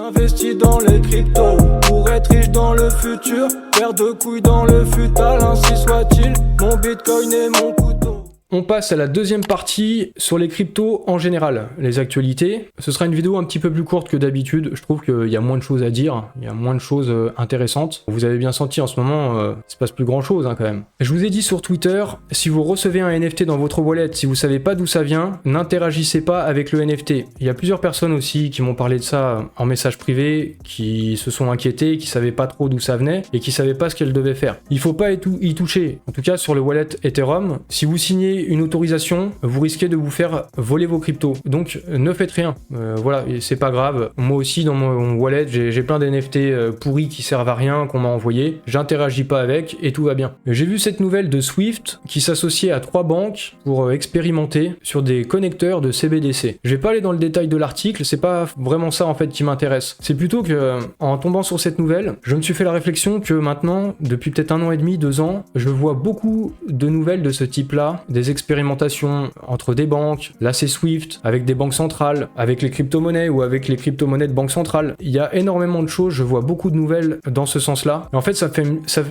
J'investis dans les cryptos pour être riche dans le futur. Paire de couilles dans le futal, ainsi soit-il. Mon bitcoin et mon couteau. On passe à la deuxième partie sur les cryptos en général, les actualités. Ce sera une vidéo un petit peu plus courte que d'habitude, je trouve qu'il y a moins de choses à dire, il y a moins de choses intéressantes. Vous avez bien senti en ce moment, il se passe plus grand chose quand même. Je vous ai dit sur Twitter, si vous recevez un NFT dans votre wallet, si vous savez pas d'où ça vient, n'interagissez pas avec le NFT. Il y a plusieurs personnes aussi qui m'ont parlé de ça en message privé, qui se sont inquiétées, qui savaient pas trop d'où ça venait et qui savaient pas ce qu'elles devaient faire. Il faut pas y toucher, en tout cas sur le wallet Ethereum. Si vous signez une autorisation, vous risquez de vous faire voler vos cryptos. Donc ne faites rien. Voilà, c'est pas grave. Moi aussi dans mon wallet, j'ai plein d'NFT pourris qui servent à rien qu'on m'a envoyé. J'interagis pas avec et tout va bien. J'ai vu cette nouvelle de Swift qui s'associait à 3 banques pour expérimenter sur des connecteurs de CBDC. Je vais pas aller dans le détail de l'article, c'est pas vraiment ça en fait qui m'intéresse. C'est plutôt que en tombant sur cette nouvelle, je me suis fait la réflexion que maintenant, depuis peut-être 1 an et demi, 2 ans, je vois beaucoup de nouvelles de ce type-là, des expérimentations entre des banques, là c'est Swift, avec des banques centrales, avec les crypto-monnaies ou avec les crypto-monnaies de banques centrales. Il y a énormément de choses, je vois beaucoup de nouvelles dans ce sens-là. Et en fait, ça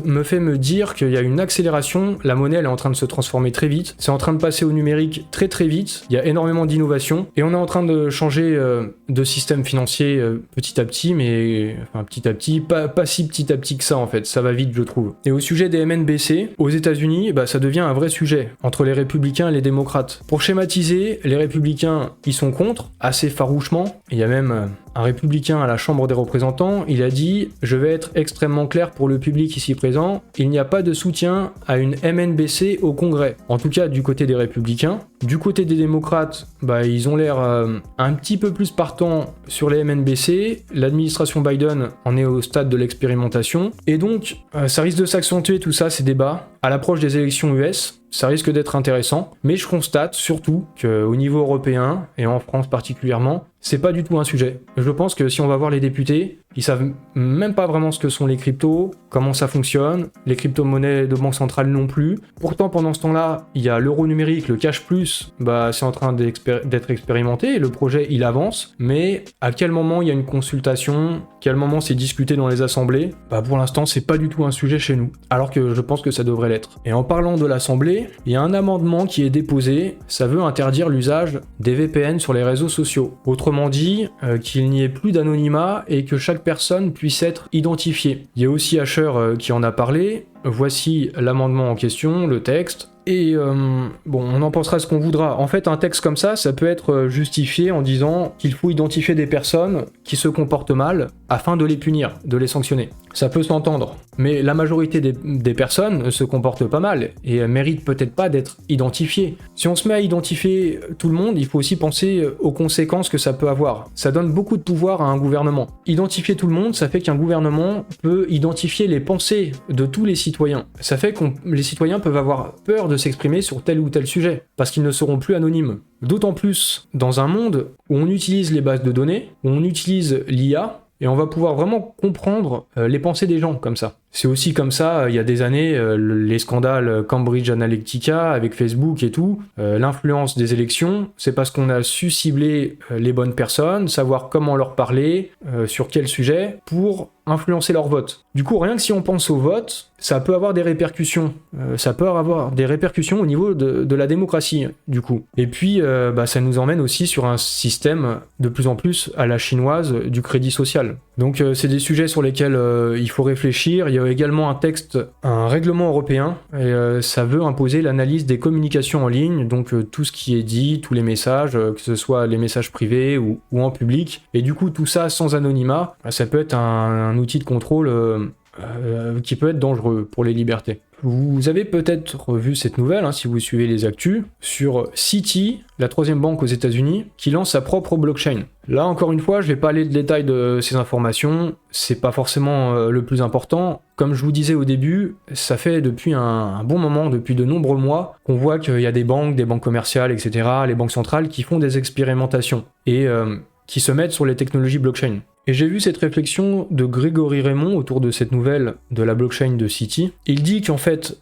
me fait me dire qu'il y a une accélération, la monnaie elle est en train de se transformer très vite, c'est en train de passer au numérique très très vite, il y a énormément d'innovation et on est en train de changer de système financier petit à petit, mais enfin petit à petit, pas si petit à petit que ça en fait, ça va vite je trouve. Et au sujet des MNBC, aux États-Unis, ça devient un vrai sujet entre les républicains et les démocrates. Pour schématiser, les républicains, ils sont contre, assez farouchement. Il y a même un républicain à la Chambre des représentants, il a dit « Je vais être extrêmement clair pour le public ici présent, il n'y a pas de soutien à une MNBC au Congrès. » En tout cas, du côté des républicains. Du côté des démocrates, ils ont l'air un petit peu plus partants sur les MNBC. L'administration Biden en est au stade de l'expérimentation. Et donc, ça risque de s'accentuer tout ça, ces débats, à l'approche des élections US. Ça risque d'être intéressant, mais je constate surtout qu'au niveau européen, et en France particulièrement, c'est pas du tout un sujet. Je pense que si on va voir les députés, ils savent même pas vraiment ce que sont les cryptos, comment ça fonctionne, les crypto-monnaies de banque centrale non plus. Pourtant, pendant ce temps-là, il y a l'euro numérique, le cash plus, c'est en train d'être expérimenté, le projet il avance, mais à quel moment il y a une consultation, quel moment c'est discuté dans les assemblées, pour l'instant c'est pas du tout un sujet chez nous, alors que je pense que ça devrait l'être. Et en parlant de l'assemblée, il y a un amendement qui est déposé, ça veut interdire l'usage des VPN sur les réseaux sociaux. Autrement dit, qu'il n'y ait plus d'anonymat et que chaque personne puisse être identifiée. Il y a aussi Asher qui en a parlé. Voici l'amendement en question, le texte. Et on en pensera ce qu'on voudra. En fait, un texte comme ça peut être justifié en disant qu'il faut identifier des personnes qui se comportent mal afin de les punir, de les sanctionner. Ça peut s'entendre, mais la majorité des personnes se comportent pas mal et méritent peut-être pas d'être identifiées. Si on se met à identifier tout le monde, il faut aussi penser aux conséquences que ça peut avoir. Ça donne beaucoup de pouvoir à un gouvernement. Identifier tout le monde, ça fait qu'un gouvernement peut identifier les pensées de tous les citoyens. Ça fait que les citoyens peuvent avoir peur de s'exprimer sur tel ou tel sujet, parce qu'ils ne seront plus anonymes. D'autant plus dans un monde où on utilise les bases de données, où on utilise l'IA, et on va pouvoir vraiment comprendre les pensées des gens comme ça. C'est aussi comme ça, il y a des années, les scandales Cambridge Analytica avec Facebook et tout, l'influence des élections, c'est parce qu'on a su cibler les bonnes personnes, savoir comment leur parler, sur quel sujet, pour influencer leur vote. Du coup, rien que si on pense au vote, ça peut avoir des répercussions. Ça peut avoir des répercussions au niveau de la démocratie, du coup. Et puis, ça nous emmène aussi sur un système de plus en plus à la chinoise du crédit social. Donc, c'est des sujets sur lesquels il faut réfléchir. Il y a également un règlement européen, et ça veut imposer l'analyse des communications en ligne, donc tout ce qui est dit, tous les messages, que ce soit les messages privés ou en public. Et du coup, tout ça sans anonymat, ça peut être un outil de contrôle qui peut être dangereux pour les libertés. Vous avez peut-être vu cette nouvelle, si vous suivez les actus, sur Citi, la 3e banque aux États-Unis, qui lance sa propre blockchain. Là, encore une fois, je vais pas aller de détail de ces informations, c'est pas forcément le plus important. Comme je vous disais au début, ça fait depuis un bon moment, depuis de nombreux mois, qu'on voit qu'il y a des banques commerciales, etc., les banques centrales qui font des expérimentations et qui se mettent sur les technologies blockchain. Et j'ai vu cette réflexion de Grégory Raymond autour de cette nouvelle de la blockchain de Citi. Il dit qu'en fait,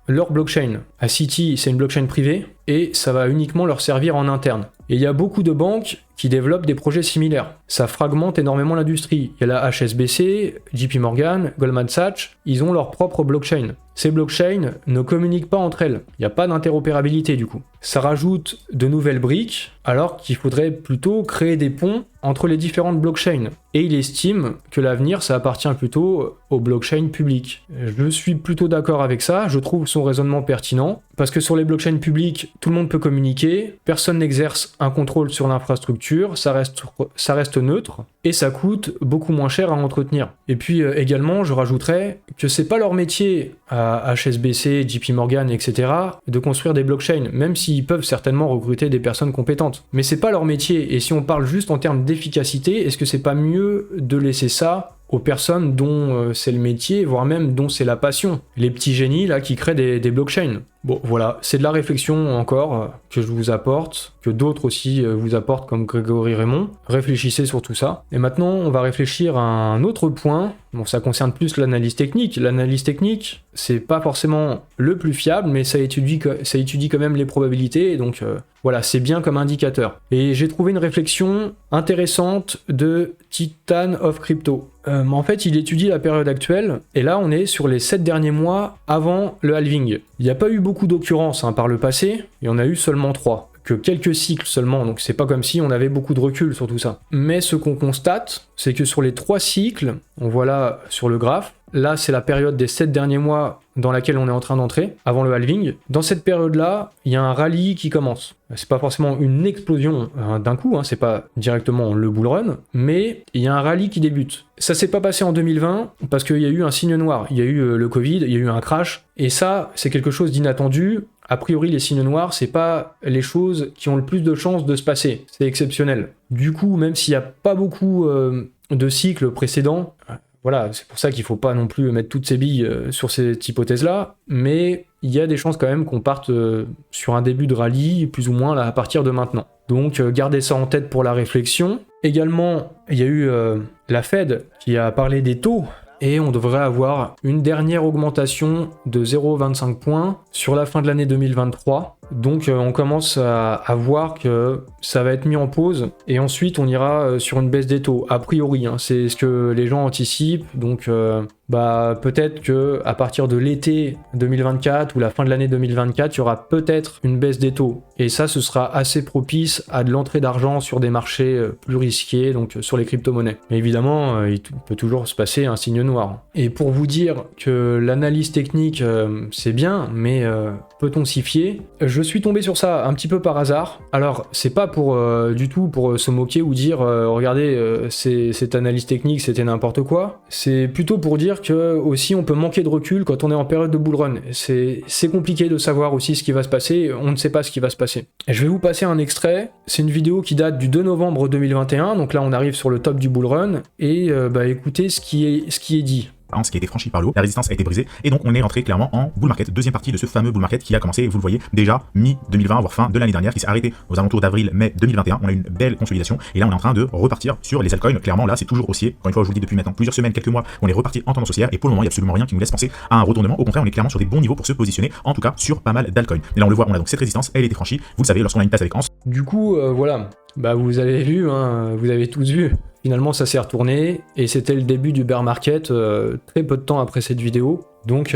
leur blockchain à Citi, c'est une blockchain privée et ça va uniquement leur servir en interne. Et il y a beaucoup de banques qui développent des projets similaires. ça fragmente énormément l'industrie. Il y a la HSBC, JP Morgan, Goldman Sachs, ils ont leur propre blockchain. Ces blockchains ne communiquent pas entre elles. Il n'y a pas d'interopérabilité du coup. Ça rajoute de nouvelles briques, alors qu'il faudrait plutôt créer des ponts entre les différentes blockchains. Et il estime que l'avenir, ça appartient plutôt aux blockchains publiques. Je suis plutôt d'accord avec ça, je trouve son raisonnement pertinent, parce que sur les blockchains publiques, tout le monde peut communiquer, personne n'exerce un contrôle sur l'infrastructure, ça reste neutre, et ça coûte beaucoup moins cher à entretenir. Et puis également, je rajouterais que c'est pas leur métier à HSBC, JP Morgan, etc., de construire des blockchains, même s'ils peuvent certainement recruter des personnes compétentes. Mais c'est pas leur métier, et si on parle juste en termes d'efficacité, est-ce que c'est pas mieux de laisser ça aux personnes dont c'est le métier, voire même dont c'est la passion, les petits génies là qui créent des blockchains? Bon voilà, c'est de la réflexion encore que je vous apporte, que d'autres aussi vous apportent comme Grégory Raymond. Réfléchissez sur tout ça. Et maintenant, on va réfléchir à un autre point. Bon, ça concerne plus l'analyse technique. L'analyse technique, c'est pas forcément le plus fiable, mais ça étudie quand même les probabilités, et donc voilà, c'est bien comme indicateur. Et j'ai trouvé une réflexion intéressante de Titan of Crypto. En fait, il étudie la période actuelle, et là, on est sur les 7 derniers mois avant le halving. Il n'y a pas eu beaucoup d'occurrences par le passé, et on a eu seulement 3. Que quelques cycles seulement, donc c'est pas comme si on avait beaucoup de recul sur tout ça. Mais ce qu'on constate, c'est que sur les 3 cycles, on voit là sur le graphe, là c'est la période des 7 derniers mois dans laquelle on est en train d'entrer, avant le halving. Dans cette période-là, il y a un rallye qui commence. C'est pas forcément une explosion d'un coup, c'est pas directement le bull run, mais il y a un rallye qui débute. Ça s'est pas passé en 2020 parce qu'il y a eu un signe noir. Il y a eu le Covid, il y a eu un crash, et ça, c'est quelque chose d'inattendu. A priori, les signes noirs, c'est pas les choses qui ont le plus de chances de se passer. C'est exceptionnel. Du coup, même s'il n'y a pas beaucoup de cycles précédents, voilà, c'est pour ça qu'il faut pas non plus mettre toutes ses billes sur cette hypothèse-là, mais il y a des chances quand même qu'on parte sur un début de rallye, plus ou moins là, à partir de maintenant. Donc gardez ça en tête pour la réflexion. Également, il y a eu la Fed qui a parlé des taux, et on devrait avoir une dernière augmentation de 0,25 points sur la fin de l'année 2023. Donc on commence à voir que ça va être mis en pause, et ensuite on ira sur une baisse des taux, a priori, c'est ce que les gens anticipent. Donc peut-être que à partir de l'été 2024 ou la fin de l'année 2024, il y aura peut-être une baisse des taux, et ça, ce sera assez propice à de l'entrée d'argent sur des marchés plus risqués, donc sur les crypto-monnaies. Mais évidemment, il peut toujours se passer un signe noir. Et pour vous dire que l'analyse technique, c'est bien, mais peut-on s'y fier? Je suis tombé sur ça un petit peu par hasard. Alors, c'est pas pour du tout pour se moquer ou dire regardez, cette analyse technique, c'était n'importe quoi. C'est plutôt pour dire que aussi on peut manquer de recul quand on est en période de bull run. C'est compliqué de savoir aussi ce qui va se passer, on ne sait pas ce qui va se passer. Et je vais vous passer un extrait. C'est une vidéo qui date du 2 novembre 2021, donc là on arrive sur le top du bull run, et écoutez ce qui est dit. Ce qui a été franchi par le haut, la résistance a été brisée, et donc on est rentré clairement en bull market, deuxième partie de ce fameux bull market qui a commencé, vous le voyez, déjà mi-2020, voire fin de l'année dernière, qui s'est arrêté aux alentours d'avril-mai 2021. On a une belle consolidation, et là on est en train de repartir sur les altcoins. Clairement là c'est toujours haussier, encore une fois je vous le dis depuis maintenant plusieurs semaines, quelques mois, on est reparti en tendance haussière, et pour le moment il n'y a absolument rien qui nous laisse penser à un retournement. Au contraire, on est clairement sur des bons niveaux pour se positionner, en tout cas sur pas mal d'altcoins. Et là on le voit, on a donc cette résistance, elle a été franchie, vous le savez, lorsqu'on a une tasse avec Hans. Du coup voilà, vous avez vu, vous avez tous vu. Finalement, ça s'est retourné, et c'était le début du bear market très peu de temps après cette vidéo. Donc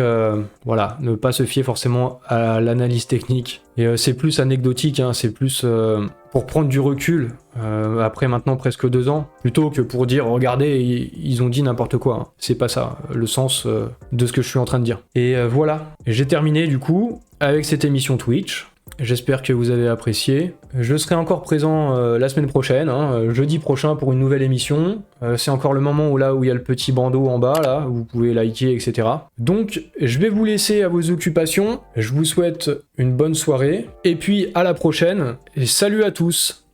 voilà, ne pas se fier forcément à l'analyse technique. Et c'est plus anecdotique, c'est plus pour prendre du recul après maintenant presque 2 ans, plutôt que pour dire regardez, ils ont dit n'importe quoi. C'est pas ça le sens de ce que je suis en train de dire. Et voilà, j'ai terminé du coup avec cette émission Twitch. J'espère que vous avez apprécié. Je serai encore présent la semaine prochaine, jeudi prochain pour une nouvelle émission. C'est encore le moment où il y a le petit bandeau en bas, là, où vous pouvez liker, etc. Donc, je vais vous laisser à vos occupations. Je vous souhaite une bonne soirée. Et puis, à la prochaine. Et salut à tous!